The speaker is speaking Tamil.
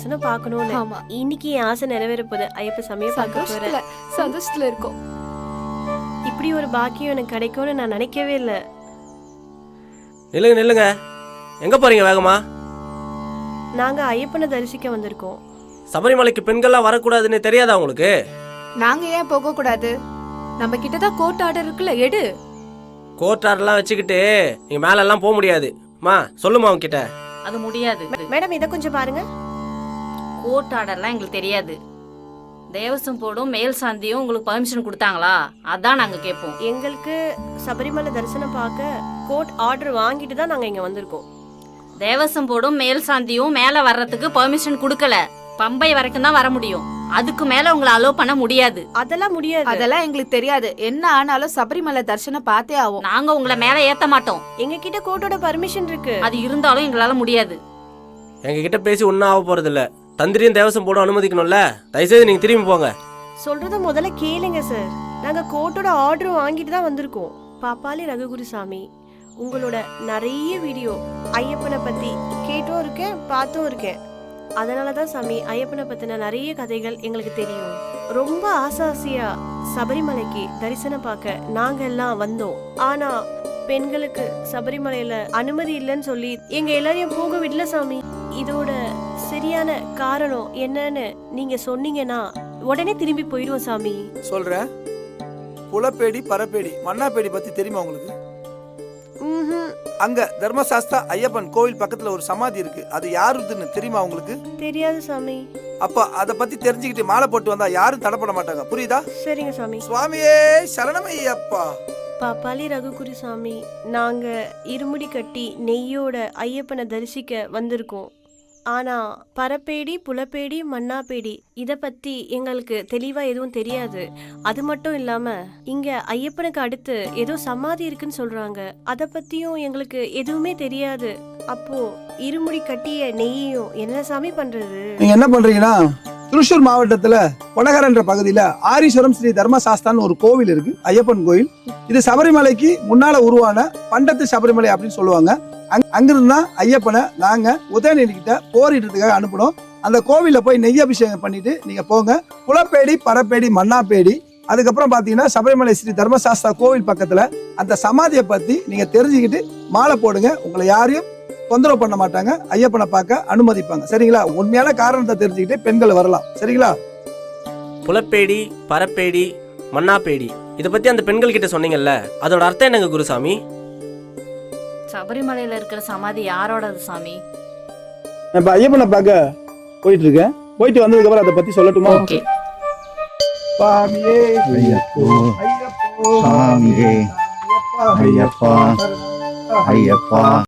தரிசனம் பார்க்கணும்னு. ஆமா. இன்னைக்கு என் ஆசை நிறைவேற போகுது. ஐயப்ப சாமியை பார்க்க போறேன். சந்தோஷத்துல இருக்கோம். இப்படி ஒரு பாக்கியம் எனக்கு கிடைக்கும்னு நான் நினைக்கவே இல்லை. நில்லுங்க நில்லுங்க, எங்க போறீங்க வேகமா? நாங்க ஐயப்பனை தரிசிக்க வந்திருக்கோம். சபரிமலைக்கு பெண்கள்லாம் வரக்கூடாதுன்னு தெரியாதா உங்களுக்கு? நாங்க ஏன் போக கூடாது? நம்ம கிட்டதான் கோர்ட் ஆர்டர் இருக்குல்ல, எடு. கோர்ட் ஆர்டர்லாம் வச்சுக்கிட்டு நீங்க மேல எல்லாம் போக முடியாது. சொல்லுமா அவங்க கிட்ட. அது முடியாது. மேடம் இதை கொஞ்சம் பாருங்க. கோர்ட் ஆர்டர்லாம் எங்களுக்கு தெரியாது. தேவசம் போடும் மேல் சாந்தியும் உங்களுக்கு பர்மிஷன் கொடுத்தாங்களா? அதான் நாங்க கேட்போம். எங்களுக்கு சபரிமலை தரிசனம் பார்க்க கோர்ட் ஆர்டர் வாங்கிட்டு தான் நாங்க இங்க வந்திருக்கோம். தேவசம் போடும் மேல் சாந்தியும் மேல வர்றதுக்கு பர்மிஷன் கொடுக்கல. பம்பை வரைக்கும் தான் வர முடியும். அதுக்கு மேல உங்களை அலோவ் பண்ண முடியாது. அதெல்லாம் முடியாது. அதெல்லாம் எங்களுக்கு தெரியாது. என்ன ஆனாலும் சபரிமலை தரிசனம் பார்த்தே ஆகும். நாங்க உங்களை மேல ஏத்த மாட்டோம். எங்க கிட்ட கோர்ட்டோட பர்மிஷன் இருக்கு. அது இருந்தாலும் எங்களால முடியாது. எங்க கிட்ட பேசி ஒன்னும் ஆக போறது இல்ல. தந்திரியும் தேவசம் போடும் அனுமதிக்கணும்ல. தயவுசெய்து நீங்க திரும்பி போங்க. சொல்றத முதல்ல கேளுங்க சார். நாங்க கோர்ட்டோட ஆர்டர் வாங்கிட்டு தான் வந்திருக்கோம். பாப்பாளி ரகுகுருசாமி, உங்களோட நிறைய வீடியோ ஐயப்பனை பத்தி கேட்டும் இருக்கேன், பார்த்தும் இருக்கேன். அதனாலதான் சாமி ஐயப்பனை பத்தின நிறைய கதைகள் எங்களுக்கு தெரியும். ரொம்ப ஆசாசியா சபரிமலைக்கு தரிசனம் பார்க்க நாங்க எல்லாம் வந்தோம். ஆனா பெண்களுக்கு சபரிமலையில அனுமதி இல்லைன்னு சொல்லி எங்க எல்லாரையும் போக விடல சாமி. இதோட சரியான காரணம் என்னன்னு நீங்க சொன்னீங்கன்னா உடனே திரும்பி போயிடுவோம் சாமி. சொல்றேன். புலப்பேடி பரப்பேடி மன்னாப்பேடி பத்தி தெரியுமா உங்களுக்கு? அங்க தர்மசாஸ்தா ஐயப்பன் கோவில் பக்கத்துல ஒரு சமாதி இருக்கு. அது யாருதுன்னு தெரியுமா உங்களுக்கு? தெரியாது சாமி. அப்ப அத பத்தி தெரிஞ்சுக்கிட்டு மாலை போட்டு வந்தா யாரும் தடப்பட மாட்டாங்க. புரியுதா? சரிங்க சாமி. சுவாமியே சரணமையப்பா. பாப்பாளி ரகுகுருசாமி, நாங்க இருமுடி கட்டி நெய்யோட ஐயப்பனை தரிசிக்க வந்திருக்கோம். ஆனா பரப்பேடி புலப்பேடி மன்னாப்பேடி இத பத்தி எங்களுக்கு தெளிவா எதுவும் தெரியாது. அது மட்டும் இல்லாம இங்க ஐயப்பனுக்கு அடுத்து ஏதோ சமாதி இருக்குன்னு சொல்றாங்க. அத பத்தியும் எங்களுக்கு எதுவுமே தெரியாது. அப்போ இருமுடி கட்டிய நெய்யையும் என்ன சாமி பண்றது? நீங்க என்ன பண்றீங்கன்னா, திருச்சூர் மாவட்டத்துல கொடகர் என்ற பகுதியில ஆரீஸ்வரம் ஸ்ரீ தர்மசாஸ்தான் ஒரு கோவில் இருக்கு, ஐயப்பன் கோயில். இது சபரிமலைக்கு முன்னால உருவான பண்டத்து சபரிமலை அப்படின்னு சொல்லுவாங்க. அங்கிருந்து தான் ஐயப்பனை நாங்க உதயநிதி கிட்ட போரிடுறதுக்காக அனுப்பணும். அந்த கோவில்ல போய் நெய் அபிஷேகம் பண்ணிட்டு நீங்க போங்க. புலப்பேடி பரப்பேடி மன்னாப்பேடி, அதுக்கப்புறம் பாத்தீங்கன்னா சபரிமலை ஸ்ரீ தர்மசாஸ்தா கோவில் பக்கத்துல அந்த சமாதியை பத்தி நீங்க தெரிஞ்சுக்கிட்டு மாலை போடுங்க. உங்களை யாரையும் தொந்தரவு பண்ண மாட்டாங்க. ஐயப்பனை பார்க்க அனுமதிப்பாங்க. சரிங்களா? உண்மையான காரணத்தை தெரிஞ்சுக்கிட்டு பெண்கள் வரலாம். சரிங்களா? புலப்பேடி பரப்பேடி மன்னாப்பேடி இதை பத்தி அந்த பெண்கள் கிட்ட சொன்னீங்கல்ல, அதோட அர்த்தம் என்னங்க குருசாமி? சபரிமலையில இருக்கிற சமாதி யாரோடது சாமி? இப்ப ஐயப்பனை பார்க்க போயிட்டு இருக்கேன். போயிட்டு வந்ததுக்கு அப்புறம் அதை பத்தி சொல்லட்டுமா? ஓகே. சுவாமியே ஐயப்போ ஐயப்போ சாமியே ஐயப்பா ஐயப்பா